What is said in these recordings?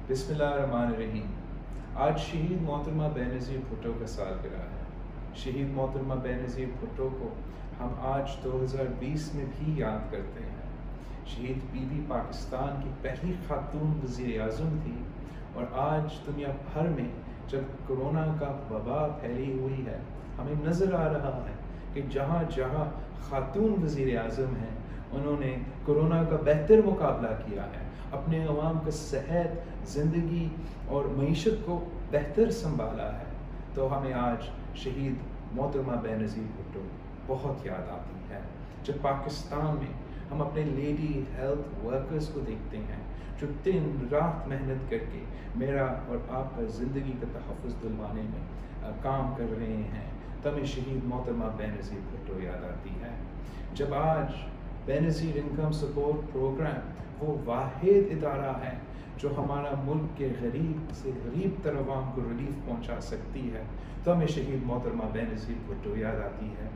बिस्मिल्लाहिर्रहमानिर्रहीम। आज शहीद मोहतरमा बेनज़ीर भुट्टो का सालगिरह है। शहीद मोहतरमा बेनज़ीर भुट्टो को हम आज 2020 में भी याद करते हैं। शहीद बीबी पाकिस्तान की पहली खातून वज़ीर आज़म थी और आज दुनिया भर में जब कोरोना का वबा फैली हुई है, हमें नज़र आ रहा है कि जहाँ जहाँ खातून वज़ीर आज़म हैं, उन्होंने कोरोना का बेहतर मुकाबला किया है, अपने अवाम का सेहत, ज़िंदगी और मईशत को बेहतर संभाला है। तो हमें आज शहीद मोहतरमा बेनज़ीर भुट्टो बहुत याद आती है। जब पाकिस्तान में हम अपने लेडी हेल्थ वर्कर्स को देखते हैं जो दिन रात मेहनत करके मेरा और आपका ज़िंदगी का तहफ़्फ़ुज़ दिलवाने में काम कर रहे हैं, तब हमें शहीद मोहतरमा बेनज़ीर भुट्टो याद आती है। जब आज बेनज़ीर इनकम सपोर्ट प्रोग्राम वो वाहिद इदारा है जो हमारा मुल्क के गरीब से गरीब तर अवाम को रिलीफ पहुंचा सकती है, तो हमें शहीद मोहतरमा बेनज़ीर भुट्टो याद आती है।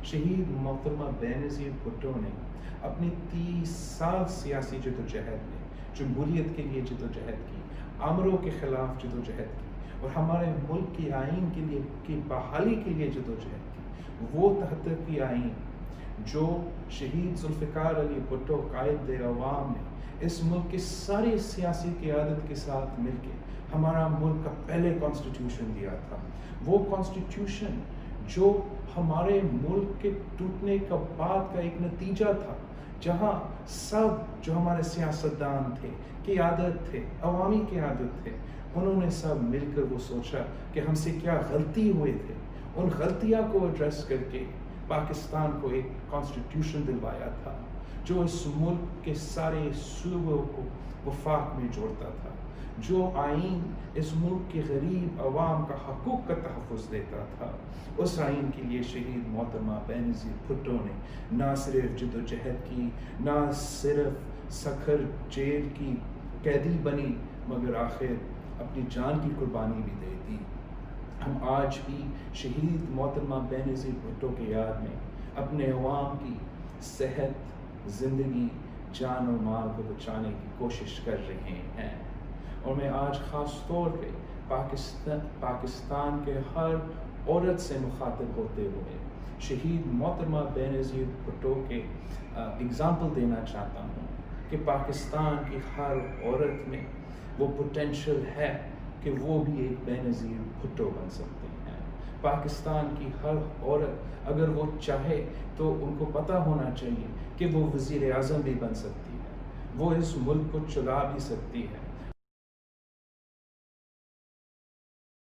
शहीद मोहतरमा बेनज़ीर भुट्टो ने अपनी 30 साल सियासी जदोजहद में जमहूरियत के लिए जदोजहद की, आमरों के ख़िलाफ़ जदोजहद की और हमारे मुल्क की आइन के लिए की बहाली के लिए जदोजहद की। वो 73 की आइन जो शहीद जुल्फ़िकार अली भुट्टो कायद अवाम ने इस मुल्क की सारी सियासी क़यादत के साथ मिलके हमारा मुल्क का पहले कॉन्स्टिट्यूशन दिया था। वो कॉन्स्टिट्यूशन जो हमारे मुल्क के टूटने का बाद का एक नतीजा था, जहाँ सब जो हमारे सियासतदान थे, क़यादत थे, अवामी क़यादत थे, उन्होंने सब मिलकर वो सोचा कि हमसे क्या गलती हुए थे, उन गलतियाँ को एड्रेस करके पाकिस्तान को एक कॉन्स्टिट्यूशन दिलवाया था जो इस मुल्क के सारे सूबों को वफाक में जोड़ता था, जो आइन इस मुल्क के गरीब अवाम का हकूक़ का तहफ़्फ़ुज़ देता था। उस आइन के लिए शहीद मोहतरमा बेनज़ीर भुट्टो ने ना सिर्फ जदोजहद की, ना सिर्फ सखर जेल की कैदी बनी, मगर आखिर अपनी जान की कुर्बानी भी दे दी। हम आज भी शहीद मोहतरमा बेनज़ीर भुट्टो के याद में अपने अवाम की सेहत, ज़िंदगी, जान और माल को बचाने की कोशिश कर रहे हैं। और मैं आज ख़ास तौर पे पाकिस्तान के हर औरत से मुखातिब होते हुए शहीद मोहतरमा बेनज़ीर भुट्टो के एग्ज़ाम्पल देना चाहता हूँ कि पाकिस्तान की हर औरत में वो पोटेंशियल है कि वो भी एक बेनज़ीर भुट्टो बन सकते हैं। पाकिस्तान की हर औरत अगर वो चाहे तो उनको पता होना चाहिए कि वो वज़ीर आज़म भी बन सकती है, वो इस मुल्क को चला भी सकती है।